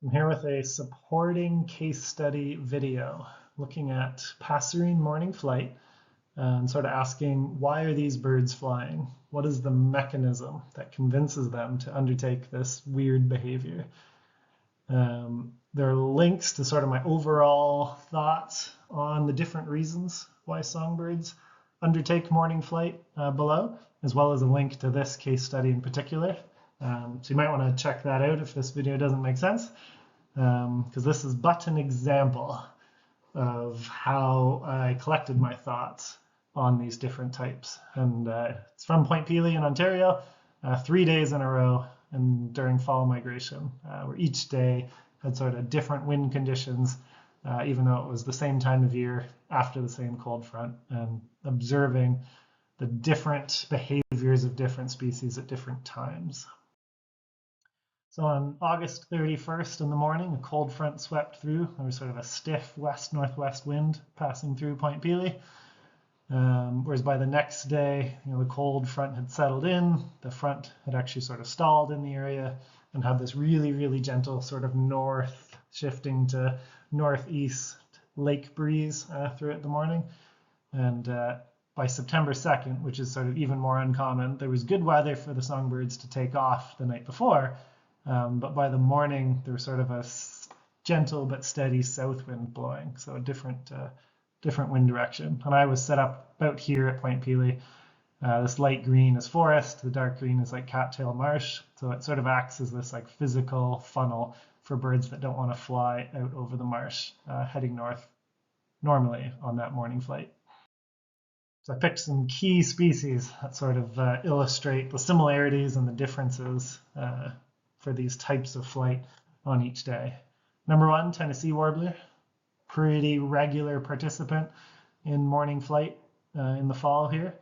I'm here with a supporting case study video looking at passerine morning flight and sort of asking, why are these birds flying? What is the mechanism that convinces them to undertake this weird behavior? There are links to sort of my overall thoughts on the different reasons why songbirds undertake morning flight below, as well as a link to this case study in particular. So you might want to check that out if this video doesn't make sense, because this is but an example of how I collected my thoughts on these different types. And it's from Point Pelee in Ontario, 3 days in a row and during fall migration, where each day had sort of different wind conditions, even though it was the same time of year after the same cold front, and observing the different behaviors of different species at different times. So on August 31st in the morning, a cold front swept through. There was sort of a stiff west-northwest wind passing through Point Pelee. Whereas by the next day, the cold front had settled in. The front had actually sort of stalled in the area and had this really, really gentle sort of north shifting to northeast lake breeze throughout the morning. And by September 2nd, which is sort of even more uncommon, there was good weather for the songbirds to take off the night before. But by the morning, there was sort of a gentle but steady south wind blowing, so a different wind direction. And I was set up about here at Point Pelee. This light green is forest, the dark green is like cattail marsh. So it sort of acts as this like physical funnel for birds that don't want to fly out over the marsh, heading north normally on that morning flight. So I picked some key species that sort of illustrate the similarities and the differences for these types of flight on each day. Number one, Tennessee warbler, pretty regular participant in morning flight in the fall here.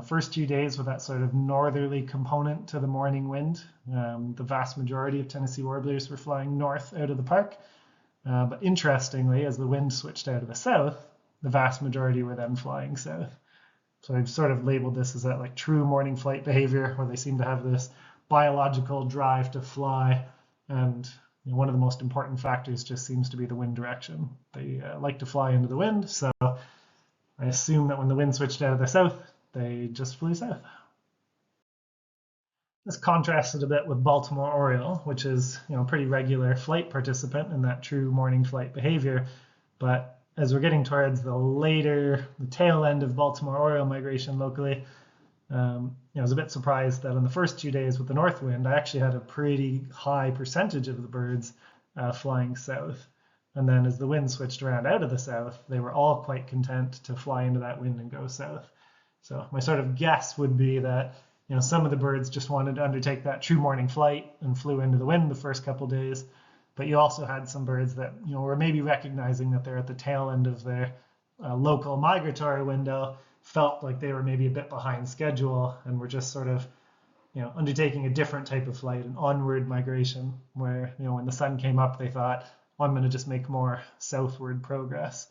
First 2 days with that sort of northerly component to the morning wind. The vast majority of Tennessee warblers were flying north out of the park. But interestingly, as the wind switched out of the south, the vast majority were then flying south. So I've sort of labeled this as that like true morning flight behavior, where they seem to have this biological drive to fly, and one of the most important factors just seems to be the wind direction. They like to fly into the wind, so I assume that when the wind switched out of the south, they just flew south. This contrasted a bit with Baltimore Oriole, which is a pretty regular flight participant in that true morning flight behavior. But as we're getting towards the tail end of Baltimore Oriole migration locally, I was a bit surprised that in the first 2 days with the north wind, I actually had a pretty high percentage of the birds flying south. And then as the wind switched around out of the south, they were all quite content to fly into that wind and go south. So my sort of guess would be that some of the birds just wanted to undertake that true morning flight and flew into the wind the first couple of days. But you also had some birds that were maybe recognizing that they're at the tail end of their local migratory window, felt like they were maybe a bit behind schedule, and were just sort of undertaking a different type of flight, an onward migration, where when the sun came up, they thought, I'm going to just make more southward progress.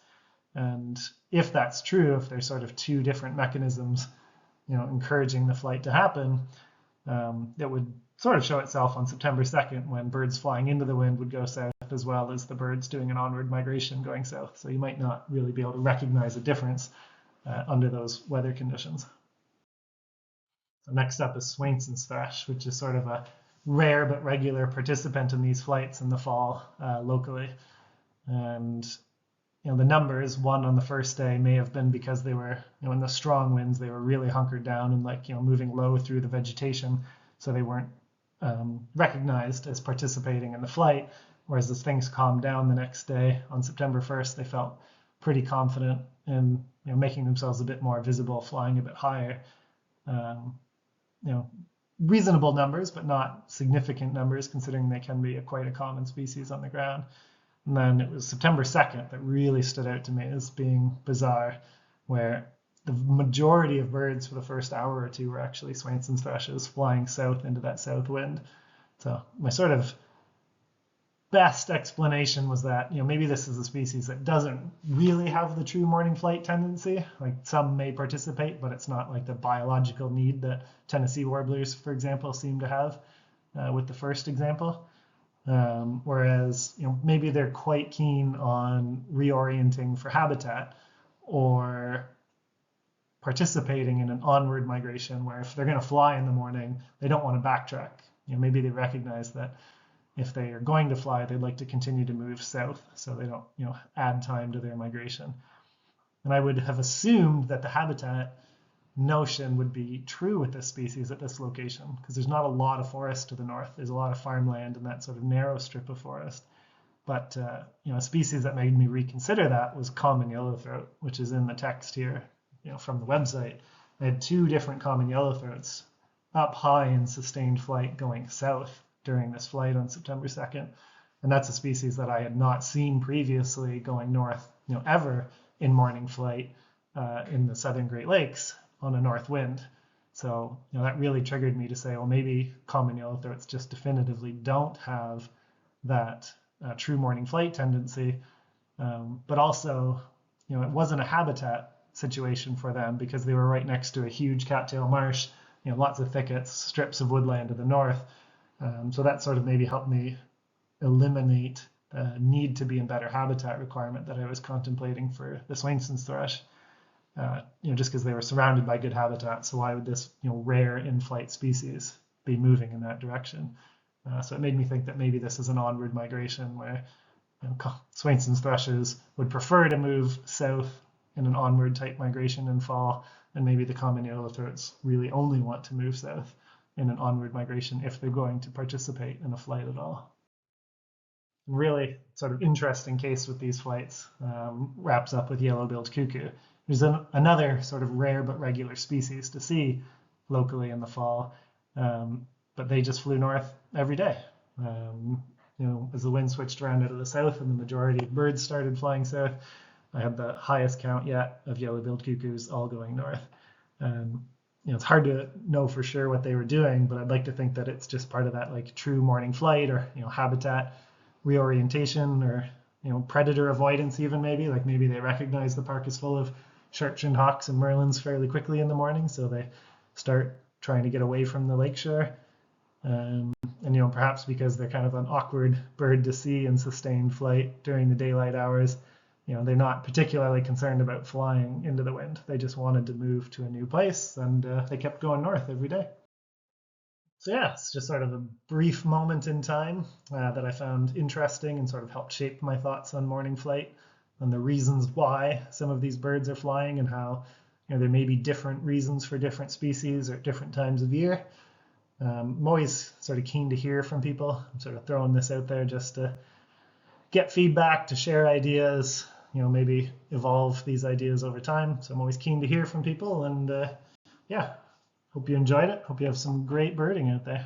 And if that's true, if there's sort of two different mechanisms encouraging the flight to happen, it would sort of show itself on September 2nd, when birds flying into the wind would go south, as well as the birds doing an onward migration going south. So you might not really be able to recognize a difference under those weather conditions. So next up is Swainson's thrush, which is sort of a rare but regular participant in these flights in the fall locally. And the numbers, one on the first day, may have been because they were, in the strong winds, they were really hunkered down and moving low through the vegetation, so they weren't recognized as participating in the flight. Whereas as things calmed down the next day on September 1st, they felt pretty confident in making themselves a bit more visible, flying a bit higher. Reasonable numbers, but not significant numbers, considering they can be quite a common species on the ground. And then it was September 2nd that really stood out to me as being bizarre, where the majority of birds for the first hour or two were actually Swainson's thrushes flying south into that south wind. So my sort of best explanation was that maybe this is a species that doesn't really have the true morning flight tendency. Like, some may participate, but it's not like the biological need that Tennessee warblers, for example, seem to have with the first example. Whereas maybe they're quite keen on reorienting for habitat or participating in an onward migration where if they're going to fly in the morning, they don't want to backtrack. Maybe they recognize that if they are going to fly, they'd like to continue to move south so they don't add time to their migration. And I would have assumed that the habitat notion would be true with this species at this location because there's not a lot of forest to the north. There's a lot of farmland and that sort of narrow strip of forest. But a species that made me reconsider that was common yellowthroat, which is in the text here from the website. I had 2 different common yellowthroats up high in sustained flight going south during this flight on September 2nd. And that's a species that I had not seen previously going north ever in morning flight in the southern Great Lakes on a north wind. So that really triggered me to say, well, maybe common yellowthroats just definitively don't have that true morning flight tendency. But also, it wasn't a habitat situation for them because they were right next to a huge cattail marsh, lots of thickets, strips of woodland to the north. So that sort of maybe helped me eliminate the need to be in better habitat requirement that I was contemplating for the Swainson's thrush. Just because they were surrounded by good habitat. So why would this rare in-flight species be moving in that direction? So it made me think that maybe this is an onward migration where Swainson's thrushes would prefer to move south in an onward type migration in fall, and maybe the common yellowthroats really only want to move south in an onward migration if they're going to participate in a flight at all. And really sort of interesting case with these flights wraps up with yellow-billed cuckoo. There's another sort of rare but regular species to see locally in the fall, but they just flew north every day. As the wind switched around out of the south and the majority of birds started flying south, I had the highest count yet of yellow-billed cuckoos all going north. It's hard to know for sure what they were doing, but I'd like to think that it's just part of that like true morning flight or habitat reorientation or predator avoidance even maybe. Like maybe they recognize the park is full of sharp-shinned hawks and merlins fairly quickly in the morning, so they start trying to get away from the lakeshore. And perhaps because they're kind of an awkward bird to see in sustained flight during the daylight hours, they're not particularly concerned about flying into the wind. They just wanted to move to a new place, and they kept going north every day. So yeah, it's just sort of a brief moment in time that I found interesting and sort of helped shape my thoughts on morning flight and the reasons why some of these birds are flying and how there may be different reasons for different species or at different times of year. I'm always sort of keen to hear from people. I'm sort of throwing this out there just to get feedback, to share ideas, maybe evolve these ideas over time. So I'm always keen to hear from people, and yeah, hope you enjoyed it. Hope you have some great birding out there.